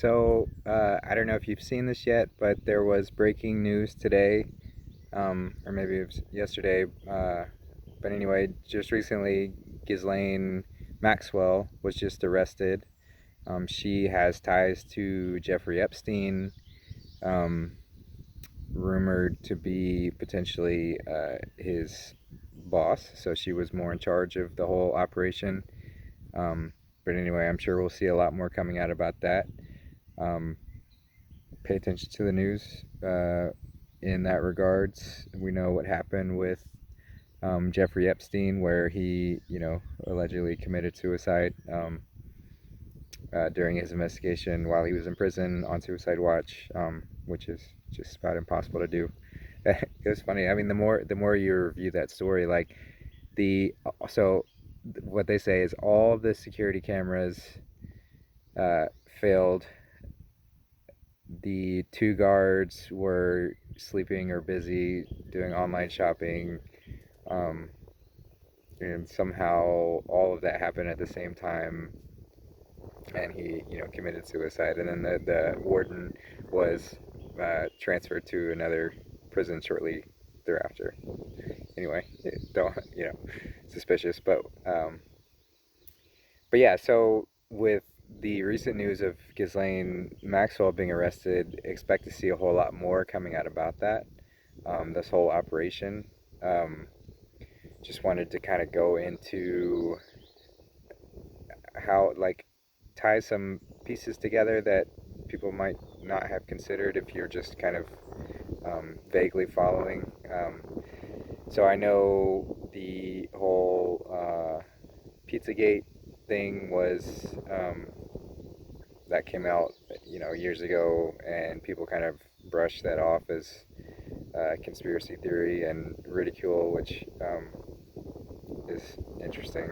I don't know if you've seen this yet, but there was breaking news today, or maybe it was yesterday. But anyway, just recently, Ghislaine Maxwell was just arrested. She has ties to Jeffrey Epstein, um, rumored to be potentially his boss. So she was more in charge of the whole operation. Um, but anyway, I'm sure we'll see a lot more coming out about that. Um, Pay attention to the news in that regards. We know what happened with Jeffrey Epstein, where he, allegedly committed suicide during his investigation while he was in prison on suicide watch, which is just about impossible to do. It was funny. I mean, the more you review that story, like the so what they say is all the security cameras failed. The two guards were sleeping or busy doing online shopping, um, and somehow all of that happened at the same time, and he, committed suicide. And then the warden was transferred to another prison shortly thereafter. Anyway, don't suspicious, but yeah. So with the recent news of Ghislaine Maxwell being arrested, expect to see a whole lot more coming out about that. This whole operation. Um, just wanted to kind of go into how, like, tie some pieces together that people might not have considered if you're just kind of vaguely following. So I know the whole Pizzagate thing was that came out, years ago, and people kind of brushed that off as conspiracy theory and ridicule, which is interesting.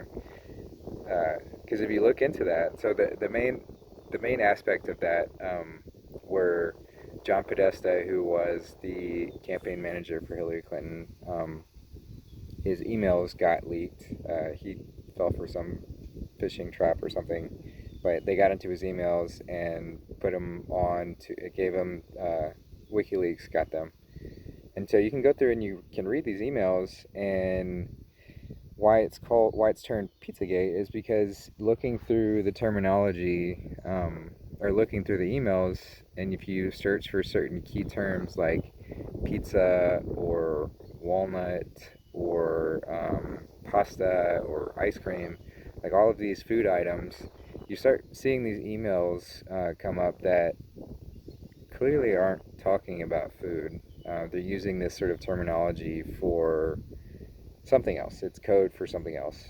Because if you look into that, so the main aspect of that were John Podesta, who was the campaign manager for Hillary Clinton. His emails got leaked. He fell for some phishing trap or something, but they got into his emails and put him on to. It gave him WikiLeaks got them, and so you can go through and you can read these emails. And why it's turned Pizzagate is because looking through the terminology, or looking through the emails, and if you search for certain key terms like pizza or walnut or pasta or ice cream, like all of these food items, you start seeing these emails come up that clearly aren't talking about food. They're using this sort of terminology for something else. It's code for something else.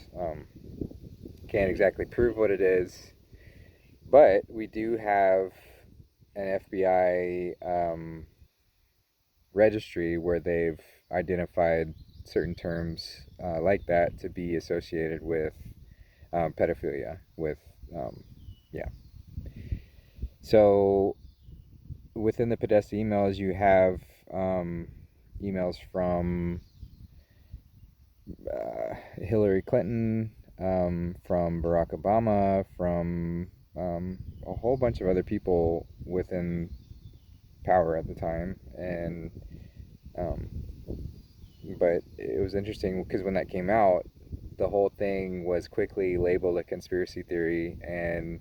Can't exactly prove what it is, but we do have an FBI registry where they've identified certain terms like that to be associated with pedophilia. Yeah. So within the Podesta emails, you have emails from Hillary Clinton, from Barack Obama, from a whole bunch of other people within power at the time. And um, but it was interesting because when that came out, the whole thing was quickly labeled a conspiracy theory, and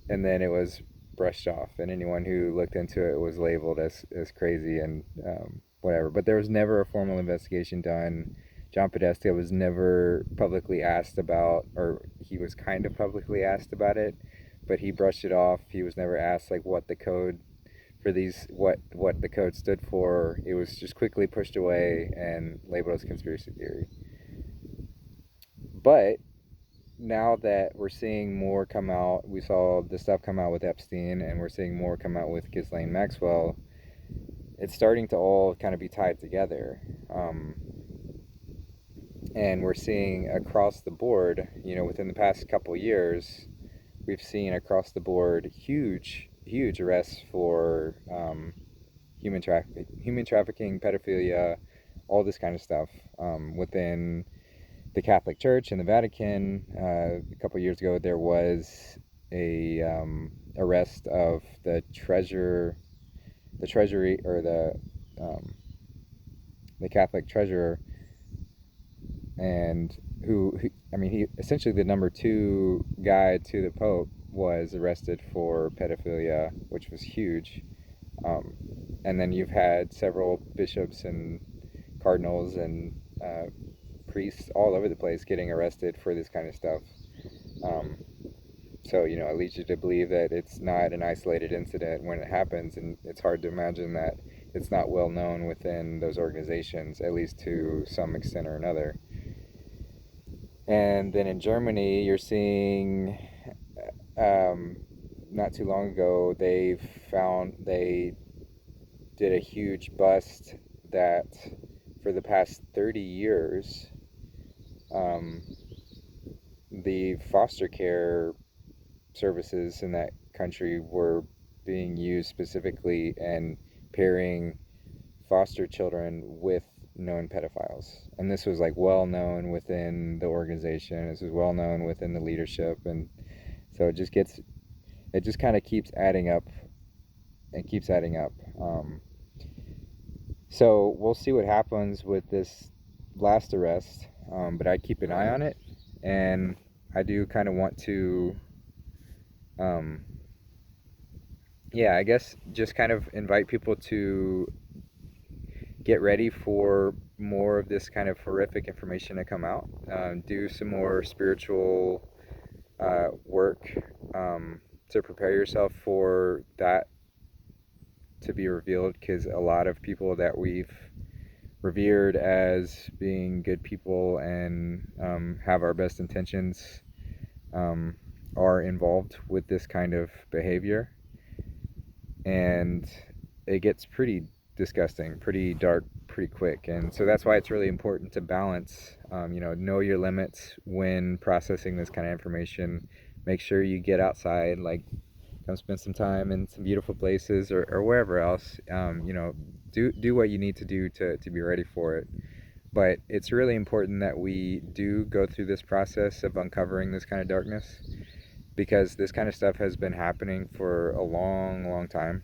then it was brushed off, and anyone who looked into it was labeled as crazy and whatever. But there was never a formal investigation done. John Podesta was never publicly asked about, or he was kind of publicly asked about it, but he brushed it off. He was never asked like what the code for these, what the code stood for. It was just quickly pushed away and labeled as conspiracy theory. But now that we're seeing more come out, we saw the stuff come out with Epstein, and we're seeing more come out with Ghislaine Maxwell. It's starting to all kind of be tied together. And we're seeing across the board, within the past couple years, we've seen across the board huge arrests for human trafficking, pedophilia, all this kind of stuff within the Catholic Church and the Vatican. A couple years ago, there was a arrest of the treasury, or the Catholic treasurer, and I mean, he essentially, the number two guy to the Pope, was arrested for pedophilia, which was huge. Um, and then you've had several bishops and cardinals and priests all over the place getting arrested for this kind of stuff. Um, so, it leads you to believe that it's not an isolated incident when it happens, and it's hard to imagine that it's not well known within those organizations, at least to some extent or another. And then in Germany, you're seeing, not too long ago, they did a huge bust that for the past 30 years, um, the foster care services in that country were being used specifically and pairing foster children with known pedophiles. And this was like well known within the organization. This was well known within the leadership. And so it just kind of keeps adding up and keeps adding up. So we'll see what happens with this last arrest, but I keep an eye on it, and I do kind of want to, I guess just kind of invite people to get ready for more of this kind of horrific information to come out. Do some more spiritual work to prepare yourself for that to be revealed, because a lot of people that we've revered as being good people and have our best intentions are involved with this kind of behavior, and it gets pretty disgusting, pretty dark, pretty quick. And so that's why it's really important to balance, know your limits when processing this kind of information. Make sure you get outside, like come spend some time in some beautiful places, or wherever else. Do what you need to do to be ready for it. But it's really important that we do go through this process of uncovering this kind of darkness, because this kind of stuff has been happening for a long, long time.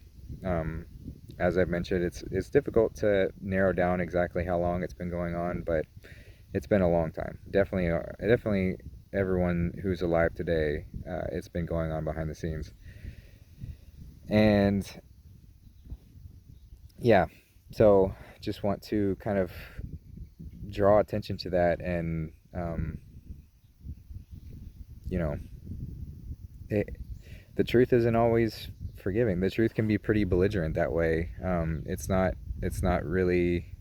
As I've mentioned, it's difficult to narrow down exactly how long it's been going on, but it's been a long time. Definitely everyone who's alive today, it's been going on behind the scenes. And yeah, so just want to kind of draw attention to that. And the truth isn't always forgiving. The truth can be pretty belligerent that way. It's not really,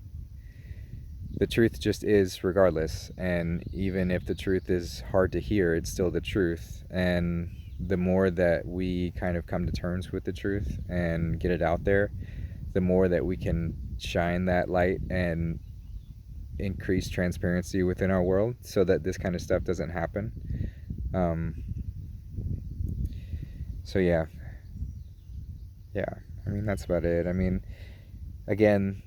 the truth just is regardless. And even if the truth is hard to hear, it's still the truth. And the more that we kind of come to terms with the truth and get it out there, the more that we can shine that light and increase transparency within our world, so that this kind of stuff doesn't happen. So yeah, I mean, that's about it. I mean, again,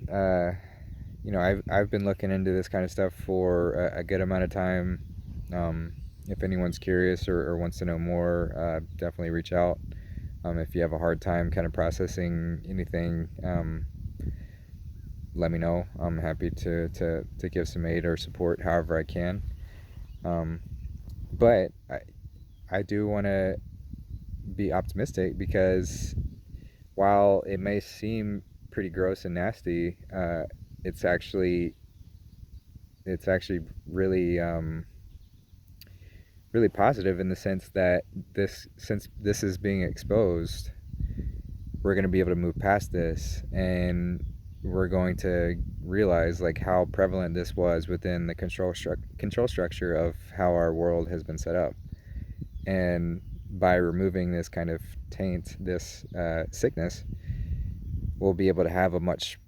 I've been looking into this kind of stuff for a good amount of time. If anyone's curious or wants to know more, definitely reach out. If you have a hard time kind of processing anything, let me know. I'm happy to give some aid or support however I can. But I do want to be optimistic, because while it may seem pretty gross and nasty, it's actually really really positive, in the sense that since this is being exposed, we're going to be able to move past this, and we're going to realize like how prevalent this was within the control structure of how our world has been set up. And by removing this kind of taint, this sickness, we'll be able to have a much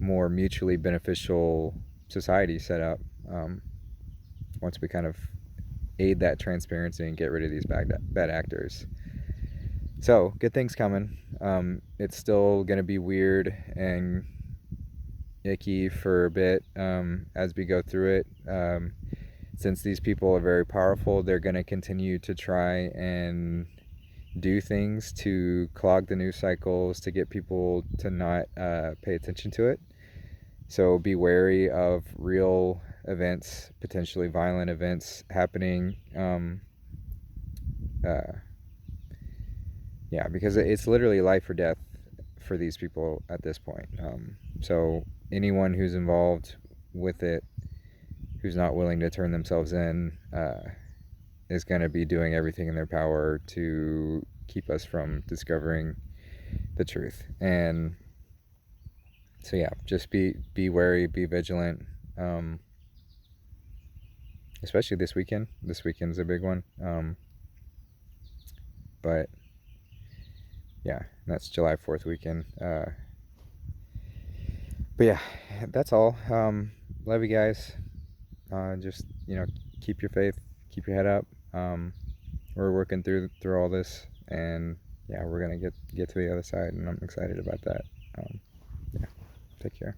more mutually beneficial society set up, once we kind of aid that transparency and get rid of these bad actors. So good things coming. It's still going to be weird and icky for a bit as we go through it. since these people are very powerful, they're going to continue to try and do things to clog the news cycles to get people to not pay attention to it. So be wary of real events, potentially violent events happening. Yeah, because it's literally life or death for these people at this point. So anyone who's involved with it, who's not willing to turn themselves in, is going to be doing everything in their power to keep us from discovering the truth. And so yeah, just be wary, be vigilant, especially this weekend. This weekend's a big one. But yeah, that's July 4th weekend. But yeah, that's all. Love you guys. Just, keep your faith, keep your head up. We're working through all this, and yeah, we're gonna get to the other side, and I'm excited about that. Yeah, take care.